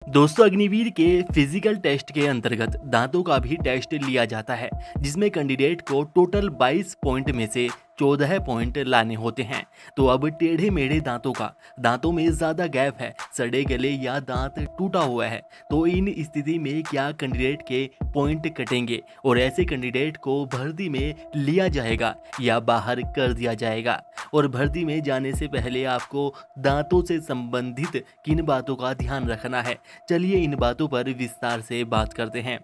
दोस्तों, अग्निवीर के physical test के अंतर्गत दांतों का भी टेस्ट लिया जाता है, जिसमें कैंडिडेट को टोटल 22 पॉइंट में से 14 पॉइंट लाने होते हैं। तो अब टेढ़े मेढ़े दांतों में ज़्यादा गैप है, सड़े गले या दांत टूटा हुआ है, तो इन स्थिति में क्या कैंडिडेट के पॉइंट कटेंगे और ऐसे कैंडिडेट को भर्ती में लिया जाएगा या बाहर कर दिया जाएगा। और भर्ती में जाने से पहले आपको दांतों से संबंधित किन बातों का ध्यान रखना है, चलिए इन बातों पर विस्तार से बात करते हैं।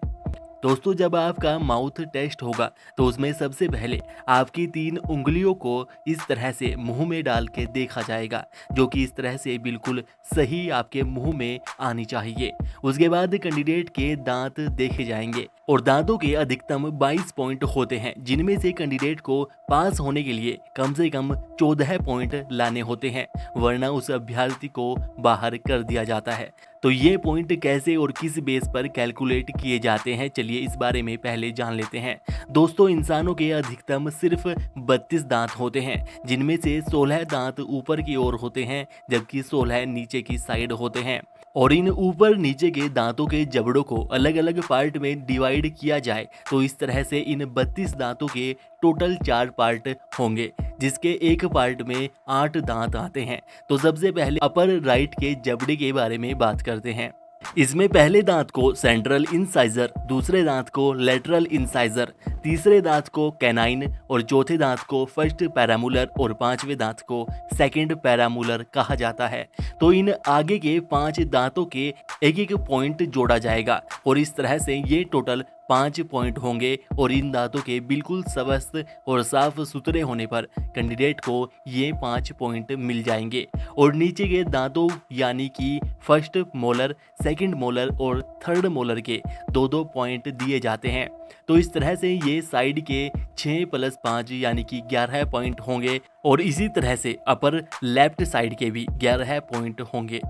दोस्तों, जब आपका माउथ टेस्ट होगा तो उसमें सबसे पहले आपकी 3 उंगलियों को इस तरह से मुंह में डाल के देखा जाएगा, जो कि इस तरह से बिल्कुल सही आपके मुंह में आनी चाहिए। उसके बाद कैंडिडेट के दांत देखे जाएंगे और दांतों के अधिकतम 22 पॉइंट होते हैं, जिनमें से कैंडिडेट को पास होने के लिए कम से कम 14 पॉइंट लाने होते हैं, वरना उस अभ्यर्थी को बाहर कर दिया जाता है। तो ये पॉइंट कैसे और किस बेस पर कैलकुलेट किए जाते हैं, चलिए इस बारे में पहले जान लेते हैं। दोस्तों, इंसानों के अधिकतम सिर्फ 32 दांत होते हैं, जिनमें से 16 दांत ऊपर की ओर होते हैं जबकि 16 नीचे की साइड होते हैं। और इन ऊपर नीचे के दांतों के जबड़ों को अलग अलग पार्ट में डिवाइड किया जाए तो इस तरह से इन 32 दांतों के टोटल 4 पार्ट होंगे, जिसके एक पार्ट में 8 दांत आते हैं। तो सबसे पहले अपर राइट के जबड़े के बारे में बात करते हैं। इसमें पहले दांत को सेंट्रल इंसाइजर, दूसरे दांत को लेटरल इंसाइजर, तीसरे दांत को कैनाइन और चौथे दांत को फर्स्ट पैरामूलर और पांचवें दांत को सेकंड पैरामूलर कहा जाता है। तो इन आगे के 5 दांतों के एक एक पॉइंट जोड़ा जाएगा और इस तरह से ये टोटल 5 पॉइंट होंगे और इन दांतों के बिल्कुल स्वस्थ और साफ सुथरे होने पर कैंडिडेट को ये 5 पॉइंट मिल जाएंगे। और नीचे के दांतों यानी कि फर्स्ट मोलर, सेकंड मोलर और थर्ड मोलर के 2-2 पॉइंट दिए जाते हैं। तो इस तरह से ये साइड के 6 + 5 यानी कि 11 पॉइंट होंगे और इसी तरह से अपर लेफ्ट साइड के भी 11 पॉइंट होंगे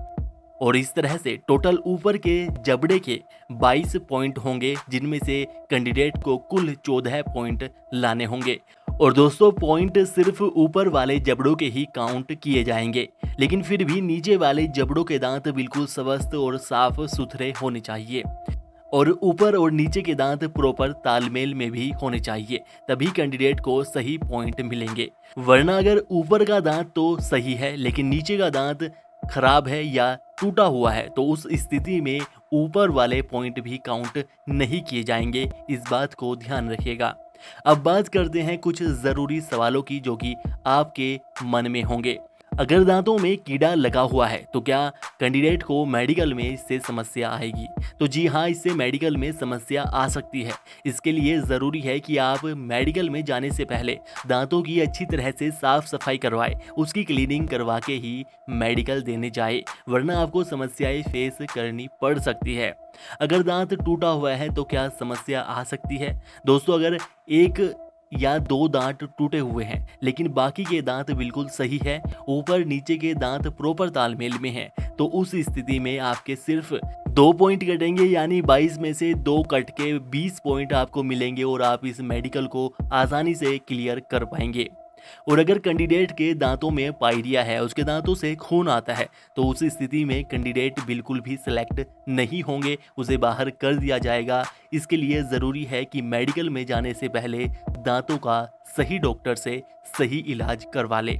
और इस तरह से टोटल ऊपर के जबड़े के 22 पॉइंट होंगे, जिनमें से कैंडिडेट को कुल 14 पॉइंट लाने होंगे। और दोस्तों, पॉइंट सिर्फ ऊपर वाले जबड़ों के ही काउंट किए जाएंगे, लेकिन फिर भी नीचे वाले जबड़ों के दांत बिल्कुल स्वस्थ और साफ सुथरे होने चाहिए और ऊपर और नीचे के दांत प्रॉपर तालमेल में भी होने चाहिए, तभी कैंडिडेट को सही पॉइंट मिलेंगे। वरना अगर ऊपर का दांत तो सही है लेकिन नीचे का दांत खराब है या टूटा हुआ है तो उस स्थिति में ऊपर वाले पॉइंट भी काउंट नहीं किए जाएंगे, इस बात को ध्यान रखिएगा। अब बात करते हैं कुछ ज़रूरी सवालों की जो कि आपके मन में होंगे। अगर दांतों में कीड़ा लगा हुआ है तो क्या कैंडिडेट को मेडिकल में इससे समस्या आएगी? तो जी हाँ, इससे मेडिकल में समस्या आ सकती है। इसके लिए ज़रूरी है कि आप मेडिकल में जाने से पहले दांतों की अच्छी तरह से साफ सफाई करवाएं, उसकी क्लीनिंग करवा के ही मेडिकल देने जाए, वरना आपको समस्याएं फेस करनी पड़ सकती है। अगर दांत टूटा हुआ है तो क्या समस्या आ सकती है? दोस्तों, अगर 1 या 2 दांत टूटे हुए हैं लेकिन बाकी के दांत बिल्कुल सही है, ऊपर नीचे के दांत प्रॉपर तालमेल में हैं, तो उस स्थिति में आपके सिर्फ 2 पॉइंट कटेंगे, यानी 22 में से 2 कट के 20 पॉइंट आपको मिलेंगे और आप इस मेडिकल को आसानी से क्लियर कर पाएंगे। और अगर कैंडिडेट के दांतों में पायरिया है, उसके दांतों से खून आता है, तो उस स्थिति में कैंडिडेट बिल्कुल भी सिलेक्ट नहीं होंगे, उसे बाहर कर दिया जाएगा। इसके लिए ज़रूरी है कि मेडिकल में जाने से पहले दांतों का सही डॉक्टर से सही इलाज करवा ले।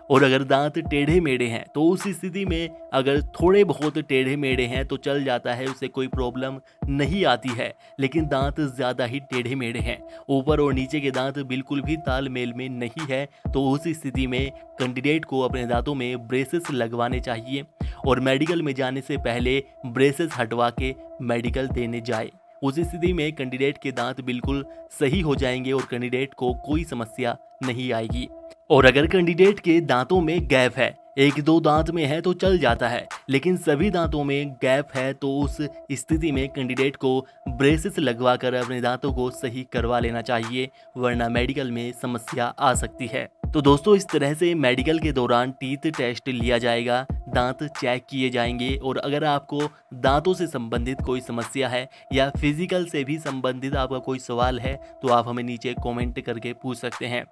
और अगर दांत टेढ़े मेढ़े हैं तो उस स्थिति में अगर थोड़े बहुत टेढ़े मेढ़े हैं तो चल जाता है, उससे कोई प्रॉब्लम नहीं आती है। लेकिन दांत ज़्यादा ही टेढ़े मेढ़े हैं, ऊपर और नीचे के दांत बिल्कुल भी तालमेल में नहीं है, तो उस स्थिति में कैंडिडेट को अपने दांतों में ब्रेसेस लगवाने चाहिए और मेडिकल में जाने से पहले ब्रेसेस हटवा के मेडिकल देने जाए। उस स्थिति में कैंडिडेट के दांत बिल्कुल सही हो जाएंगे और कैंडिडेट को कोई समस्या नहीं आएगी। और अगर कैंडिडेट के दांतों में गैप है, 1-2 दांत में है तो चल जाता है, लेकिन सभी दांतों में गैप है तो उस स्थिति में कैंडिडेट को ब्रेसेस लगवाकर अपने दांतों को सही करवा लेना चाहिए, वरना मेडिकल में समस्या आ सकती है। तो दोस्तों, इस तरह से मेडिकल के दौरान टीथ टेस्ट लिया जाएगा, दांत चेक किए जाएंगे। और अगर आपको दांतों से संबंधित कोई समस्या है या फिजिकल से भी संबंधित आपका कोई सवाल है तो आप हमें नीचे कमेंट करके पूछ सकते हैं।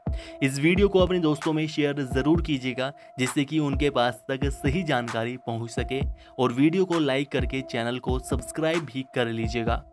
इस वीडियो को अपने दोस्तों में शेयर ज़रूर कीजिएगा जिससे कि उनके पास तक सही जानकारी पहुंच सके, और वीडियो को लाइक करके चैनल को सब्सक्राइब भी कर लीजिएगा।